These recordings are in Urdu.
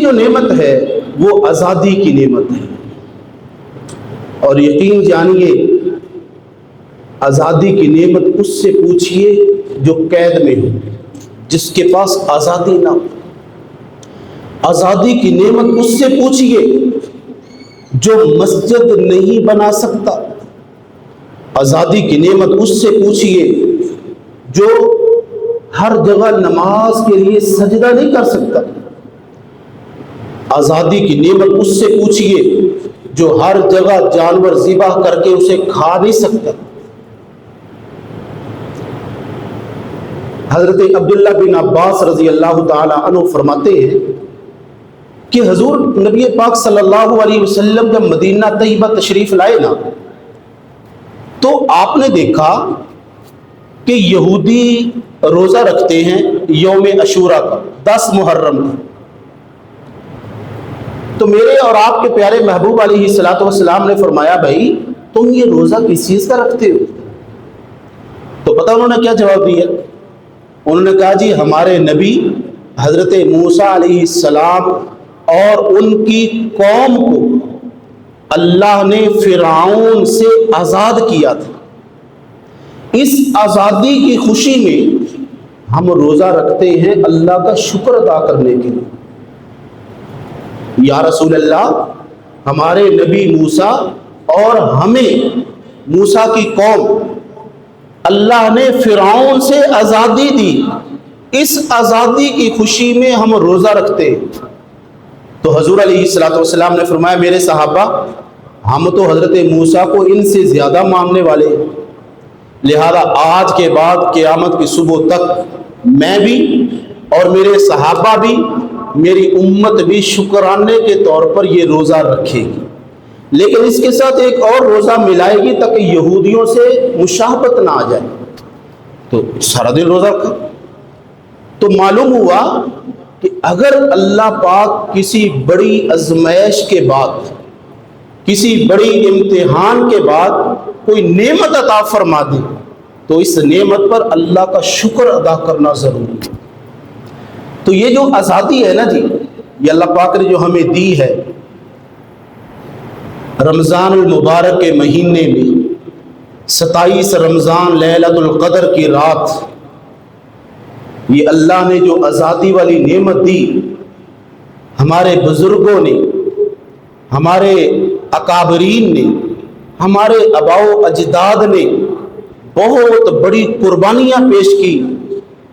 جو نعمت ہے وہ آزادی کی نعمت ہے، اور یقین جانیے آزادی کی نعمت اس سے پوچھیے جو قید میں ہو، جس کے پاس آزادی نہ ہو۔ آزادی کی نعمت اس سے پوچھیے جو مسجد نہیں بنا سکتا۔ آزادی کی نعمت اس سے پوچھیے جو ہر جگہ نماز کے لیے سجدہ نہیں کر سکتا۔ آزادی کی نعمت اس سے پوچھیے جو ہر جگہ جانور ذبح کر کے اسے کھا نہیں سکتا۔ حضرت عبداللہ بن عباس رضی اللہ تعالی عنہ فرماتے ہیں کہ حضور نبی پاک صلی اللہ علیہ وسلم جب مدینہ طیبہ تشریف لائے نا، تو آپ نے دیکھا کہ یہودی روزہ رکھتے ہیں یوم عاشوراء کا، 10 محرم کا۔ تو میرے اور آپ کے پیارے محبوب علیہ الصلوۃ والسلام نے فرمایا بھائی تم یہ روزہ کس چیز کا رکھتے ہو؟ تو پتہ انہوں نے کیا جواب دیا؟ انہوں نے کہا جی ہمارے نبی حضرت موسیٰ علیہ السلام اور ان کی قوم کو اللہ نے فرعون سے آزاد کیا تھا، اس آزادی کی خوشی میں ہم روزہ رکھتے ہیں اللہ کا شکر ادا کرنے کے لیے۔ یا رسول اللہ، ہمارے نبی موسیٰ اور ہمیں موسیٰ کی قوم اللہ نے فرعون سے آزادی دی، اس آزادی کی خوشی میں ہم روزہ رکھتے ہیں۔ تو حضور علیہ الصلوۃ والسلام نے فرمایا میرے صحابہ، ہم تو حضرت موسیٰ کو ان سے زیادہ ماننے والے ہیں، لہذا آج کے بعد قیامت کی صبح تک میں بھی اور میرے صحابہ بھی، میری امت بھی شکرانے کے طور پر یہ روزہ رکھے گی، لیکن اس کے ساتھ ایک اور روزہ ملائے گی تاکہ یہودیوں سے مشابہت نہ آ جائے۔ تو سارا دن روزہ رکھا۔ تو معلوم ہوا کہ اگر اللہ پاک کسی بڑی آزمائش کے بعد، کسی بڑی امتحان کے بعد کوئی نعمت عطا فرما دے تو اس نعمت پر اللہ کا شکر ادا کرنا ضروری ہے۔ تو یہ جو آزادی ہے نا جی، یہ اللہ پاک نے جو ہمیں دی ہے، رمضان المبارک کے مہینے میں 27 رمضان لیلۃ القدر کی رات، یہ اللہ نے جو آزادی والی نعمت دی، ہمارے بزرگوں نے، ہمارے اکابرین نے، ہمارے آباء و اجداد نے بہت بڑی قربانیاں پیش کی،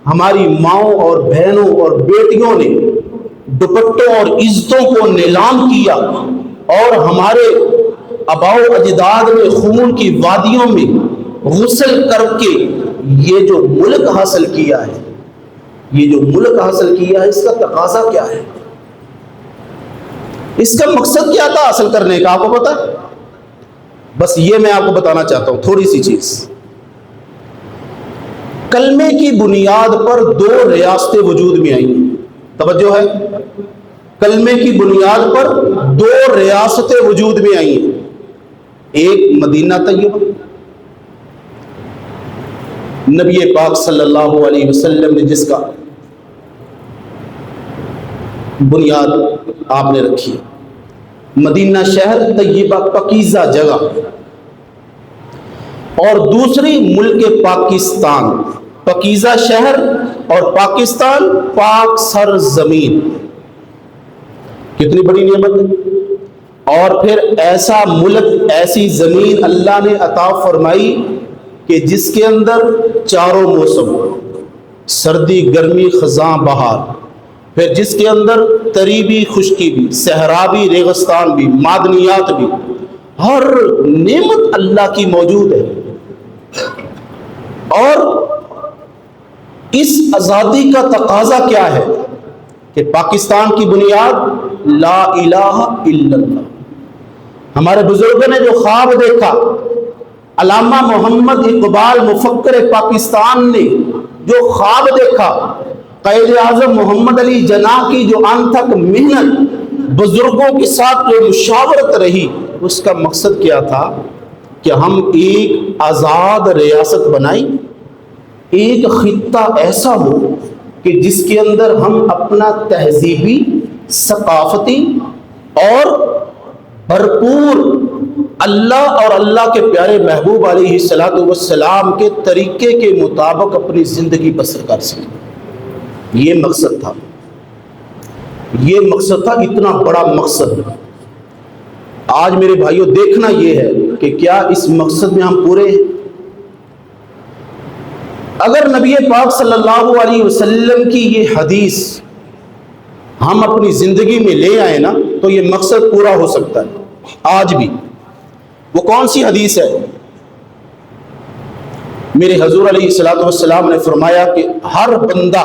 ہماری ماؤں اور بہنوں اور بیٹیوں نے دوپٹوں اور عزتوں کو نیلام کیا، اور ہمارے آباء و اجداد نے خون کی وادیوں میں غسل کر کے یہ جو ملک حاصل کیا ہے، یہ جو ملک حاصل کیا ہے، اس کا تقاضا کیا ہے؟ اس کا مقصد کیا تھا حاصل کرنے کا؟ آپ کو پتا؟ بس یہ میں آپ کو بتانا چاہتا ہوں تھوڑی سی چیز۔ کلمے کی بنیاد پر 2 ریاستیں وجود میں آئیں، توجہ ہے، کلمے کی بنیاد پر 2 ریاستیں وجود میں آئیں، ایک مدینہ طیبہ، نبی پاک صلی اللہ علیہ وسلم نے جس کا بنیاد آپ نے رکھی، مدینہ شہر طیبہ پاکیزہ جگہ، اور دوسری ملک پاکستان، پاکیزہ شہر اور پاکستان پاک سر زمین۔ کتنی بڑی نعمت ہے! اور پھر ایسا ملک، ایسی زمین اللہ نے عطا فرمائی کہ جس کے اندر چاروں موسم، سردی، گرمی، خزاں، بہار، پھر جس کے اندر تری بھی، خشکی بھی، صحرا بھی، ریگستان بھی، معدنیات بھی، ہر نعمت اللہ کی موجود ہے۔ اور اس آزادی کا تقاضا کیا ہے کہ پاکستان کی بنیاد لا الہ الا اللہ۔ ہمارے بزرگوں نے جو خواب دیکھا، علامہ محمد اقبال مفکر پاکستان نے جو خواب دیکھا، قائد اعظم محمد علی جناح کی جو انتھک محنت، بزرگوں کے ساتھ جو مشاورت رہی، اس کا مقصد کیا تھا کہ ہم ایک آزاد ریاست بنائیں، ایک خطہ ایسا ہو کہ جس کے اندر ہم اپنا تہذیبی ثقافتی اور بھرپور اللہ اور اللہ کے پیارے محبوب علیہ الصلوۃ والسلام کے طریقے کے مطابق اپنی زندگی بسر کر سکیں۔ یہ مقصد تھا، یہ مقصد تھا، اتنا بڑا مقصد۔ آج میرے بھائیوں دیکھنا یہ ہے کہ کیا اس مقصد میں ہم پورے ہیں؟ اگر نبی پاک صلی اللہ علیہ وسلم کی یہ حدیث ہم اپنی زندگی میں لے آئے نا تو یہ مقصد پورا ہو سکتا ہے آج بھی۔ وہ کون سی حدیث ہے؟ میرے حضور علیہ الصلوۃ والسلام نے فرمایا کہ ہر بندہ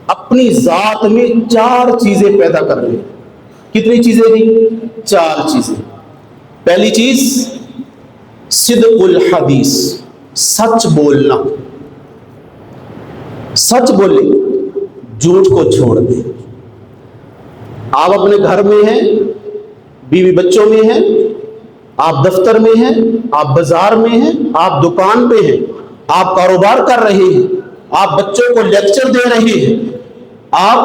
اپنی ذات میں 4 چیزیں پیدا کر لے۔ کتنی چیزیں دی؟ 4 چیزیں۔ پہلی چیز صدق الحدیث، سچ بولنا، سچ بولے، جھوٹ کو چھوڑ دیں۔ آپ اپنے گھر میں ہیں، بیوی بچوں میں ہیں، آپ دفتر میں ہیں، آپ بازار میں ہیں، آپ دکان پہ ہیں، آپ کاروبار کر رہے ہیں، آپ بچوں کو لیکچر دے رہے ہیں، آپ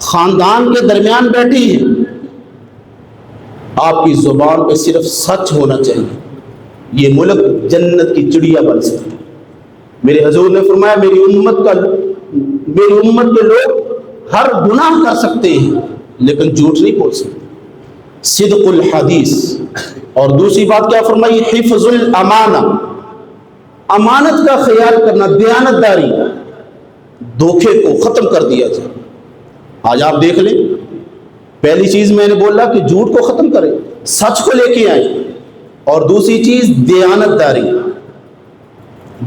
خاندان کے درمیان بیٹھے ہیں، آپ کی زبان پہ صرف سچ ہونا چاہیے، یہ ملک جنت کی چڑیا بن سکتا ہے۔ میرے حضور نے فرمایا میری امت کے لوگ ہر گناہ کر سکتے ہیں لیکن جھوٹ نہیں بول سکتے۔ صدق الحدیث۔ اور دوسری بات کیا فرمائی؟ حفظ الامانہ، امانت کا خیال کرنا، دیانت داری، دھوکے کو ختم کر دیا جائے۔ آج آپ دیکھ لیں، پہلی چیز میں نے بولا کہ جھوٹ کو ختم کریں، سچ کو لے کے آئیں، اور دوسری چیز دیانت داری،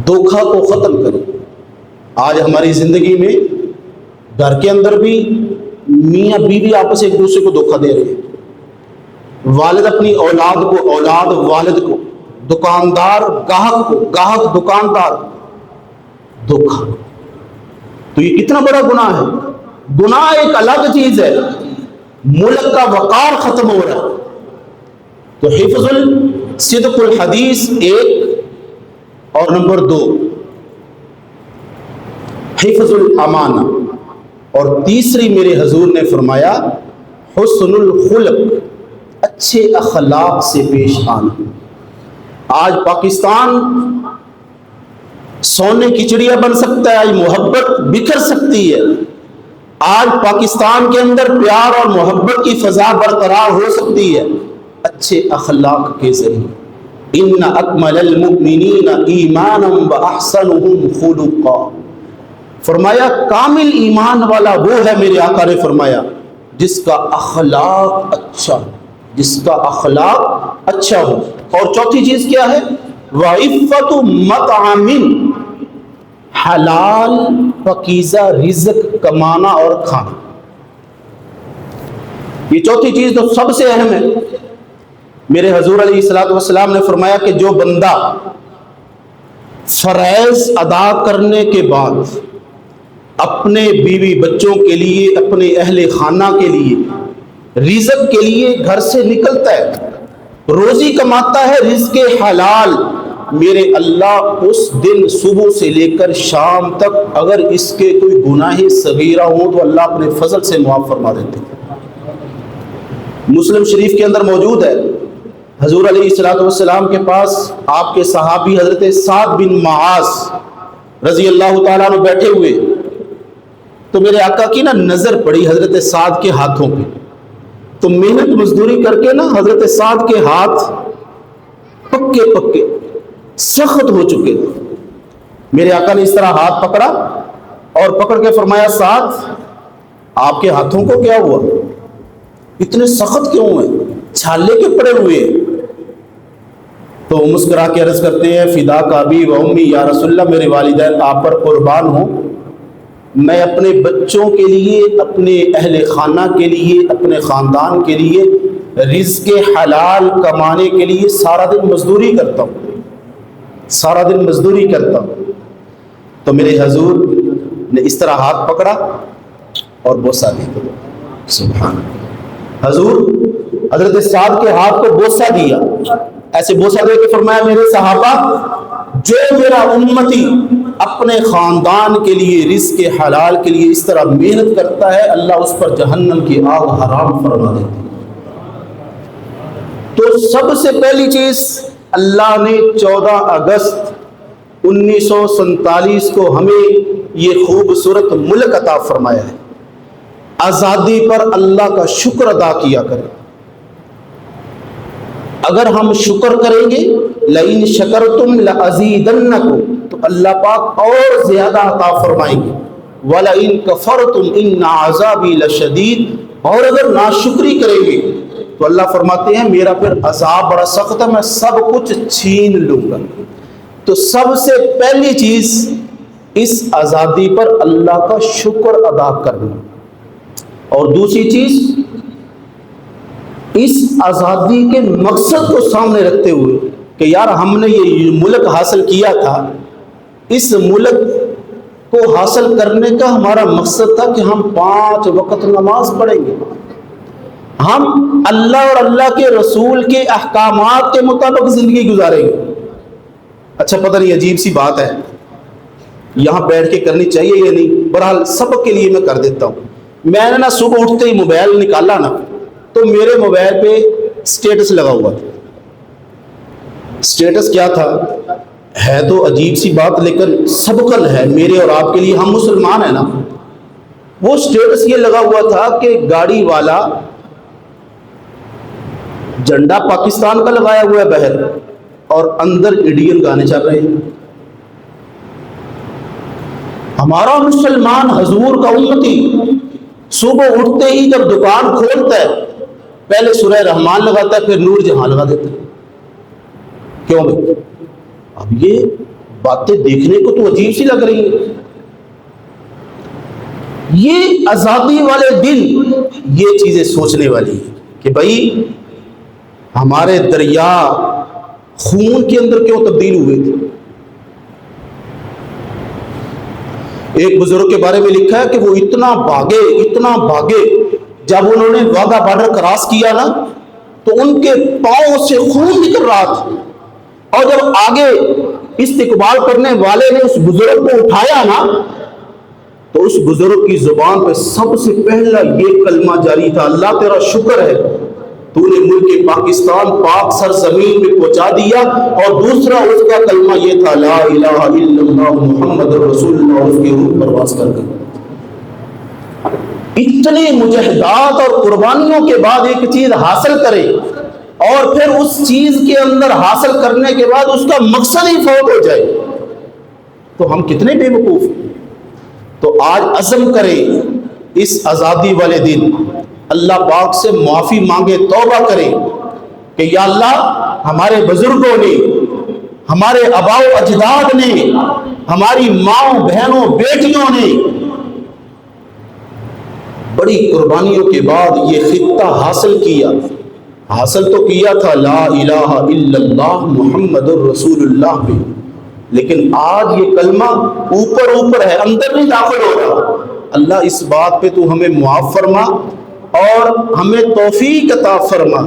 دھوکا کو ختم کریں۔ آج ہماری زندگی میں گھر کے اندر بھی میاں بیوی آپس ایک دوسرے کو دھوکا دے رہے ہیں، والد اپنی اولاد کو، اولاد والد کو، دکاندار گاہک کو، گاہک دکاندار، دھوکا۔ تو یہ کتنا بڑا گناہ ہے۔ گناہ ایک الگ چیز ہے، ملک کا وقار ختم ہو رہا ہے۔ تو حفظ صدق الحدیث ایک، اور نمبر 2 حفظ الامانہ، اور تیسری میرے حضور نے فرمایا حسن الخلق، اچھے اخلاق سے پیش آنا۔ آج پاکستان سونے کی چڑیا بن سکتا ہے، آج محبت بکھر سکتی ہے، آج پاکستان کے اندر پیار اور محبت کی فضا برقرار ہو سکتی ہے اچھے اخلاق کے ذریعے۔ ان اکمل المؤمنین ایمانا واحسنهم خلقا، فرمایا کامل ایمان والا وہ ہے، میرے آقا نے فرمایا، جس کا اخلاق اچھا، جس کا اخلاق اچھا ہو۔ اور چوتھی چیز کیا ہے؟ وعفت مطعم، حلال پاکیزہ رزق کمانا اور کھانا۔ یہ چوتھی چیز تو سب سے اہم ہے۔ میرے حضور علیہ الصلوۃ والسلام نے فرمایا کہ جو بندہ فرائض ادا کرنے کے بعد اپنے بیوی بچوں کے لیے، اپنے اہل خانہ کے لیے، رزق کے لیے گھر سے نکلتا ہے، روزی کماتا ہے رزق حلال، میرے اللہ اس دن صبح سے لے کر شام تک اگر اس کے کوئی گناہ صغیرہ ہوں تو اللہ اپنے فضل سے معاف فرما دیتے ہیں۔ مسلم شریف کے اندر موجود ہے، حضور علیہ الصلوۃ والسلام کے پاس آپ کے صحابی حضرت سعد بن معاذ رضی اللہ تعالیٰ عنہ بیٹھے ہوئے، تو میرے آقا کی نا نظر پڑی حضرت سعد کے ہاتھوں پہ، تو محنت مزدوری کر کے نا حضرت سعد کے ہاتھ پکے پکے سخت ہو چکے تھے۔ میرے آقا نے اس طرح ہاتھ پکڑا اور پکڑ کے فرمایا سعد آپ کے ہاتھوں کو کیا ہوا، اتنے سخت کیوں ہیں، چھالے کے پڑے ہوئے ہیں؟ تو مسکرا کے عرض کرتے ہیں فدا کابی و امی یا رسول اللہ، میرے والدین آپ پر قربان ہوں، میں اپنے بچوں کے لیے، اپنے اہل خانہ کے لیے، اپنے خاندان کے لیے رزق حلال کمانے کے لیے سارا دن مزدوری کرتا ہوں، سارا دن مزدوری کرتا ہوں۔ تو میرے حضور نے اس طرح ہاتھ پکڑا اور بوسہ دیا، سبحان اللہ۔ حضور حضرت سعد کے ہاتھ کو بوسہ دیا، ایسے بوسہ دے کے فرمایا میرے صحابہ جو میرا امتی اپنے خاندان کے لیے رزق حلال کے لیے اس طرح محنت کرتا ہے، اللہ اس پر جہنم کی آگ حرام فرما دیتی ہے۔ تو سب سے پہلی چیز اللہ نے 14 اگست 1947 کو ہمیں یہ خوبصورت ملک عطا فرمایا ہے۔ آزادی پر اللہ کا شکر ادا کیا کریں۔ اگر ہم شکر کریں گے، لئن شکرتم لازیدنکم، تو اللہ پاک اور زیادہ عطا فرمائیں گے۔ ولئن کفرتم ان عذابی لشدید، اور اگر ناشکری کریں گے تو اللہ فرماتے ہیں میرا پھر عذاب بڑا سخت ہے، میں سب کچھ چھین لوں گا۔ تو سب سے پہلی چیز اس آزادی پر اللہ کا شکر ادا کرنا، اور دوسری چیز اس آزادی کے مقصد کو سامنے رکھتے ہوئے کہ یار ہم نے یہ ملک حاصل کیا تھا، اس ملک کو حاصل کرنے کا ہمارا مقصد تھا کہ ہم 5 وقت نماز پڑھیں گے، ہم اللہ اور اللہ کے رسول کے احکامات کے مطابق زندگی گزاریں گے۔ اچھا پتہ نہیں عجیب سی بات ہے، یہاں بیٹھ کے کرنی چاہیے یا نہیں، بہرحال سبق کے لیے میں کر دیتا ہوں۔ میں نے صبح اٹھتے ہی موبائل نکالا تو میرے موبائل پہ سٹیٹس لگا ہوا تھا۔ سٹیٹس کیا تھا؟ ہے تو عجیب سی بات لیکن سبقل ہے میرے اور آپ کے لیے، ہم مسلمان ہیں نا۔ وہ سٹیٹس یہ لگا ہوا تھا کہ گاڑی والا جھنڈا پاکستان کا لگایا ہوا ہے باہر، اور اندر انڈین گانے چل رہے ہیں۔ ہمارا مسلمان حضور کا امتی صبح اٹھتے ہی جب دکان کھولتا ہے پہلے سورہ رحمان لگاتا ہے، پھر نور جہاں لگا دیتا ہے۔ کیوں بھائی؟ اب یہ باتیں دیکھنے کو تو عجیب سی لگ رہی ہیں۔ یہ آزادی والے دن یہ چیزیں سوچنے والی ہیں کہ بھائی ہمارے دریا خون کے اندر کیوں تبدیل ہوئے تھے۔ ایک بزرگ کے بارے میں لکھا ہے کہ وہ اتنا بھاگے، جب انہوں نے واگا بارڈر کراس کیا نا تو ان کے پاؤں سے خون نکل رہا تھا، اور جب آگے استقبال کرنے والے نے اس بزرگ کو اٹھایا نا تو اس بزرگ کی زبان پہ سب سے پہلا یہ کلمہ جاری تھا، اللہ تیرا شکر ہے تو نے ملک پاکستان پاک سرزمین پہ پہنچا دیا، اور دوسرا اس کا کلمہ یہ تھا لا الہ الا اللہ محمد رسول اللہ، اور اس کی روح پرواز کر گئی۔ اتنے مجاہدات اور قربانیوں کے بعد ایک چیز حاصل کرے اور پھر اس چیز کے اندر حاصل کرنے کے بعد اس کا مقصد ہی فوت ہو جائے تو ہم کتنے بے وقوف ہیں۔ تو آج عزم کریں اس آزادی والے دن اللہ پاک سے معافی مانگے، توبہ کریں کہ یا اللہ ہمارے بزرگوں نے، ہمارے آباء و اجداد نے، ہماری ماں بہنوں بیٹیوں نے بڑی قربانیوں کے بعد یہ خطہ حاصل تو کیا تھا لا الہ الا اللہ محمد الرسول اللہ پہ، لیکن آج یہ کلمہ اوپر ہے، اندر نہیں داخل ہو رہا۔ اللہ اس بات پہ تو ہمیں معاف فرما اور ہمیں توفیق عطا فرما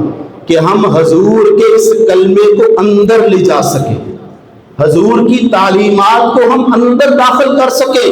کہ ہم حضور کے اس کلمے کو اندر لے جا سکیں، حضور کی تعلیمات کو ہم اندر داخل کر سکیں۔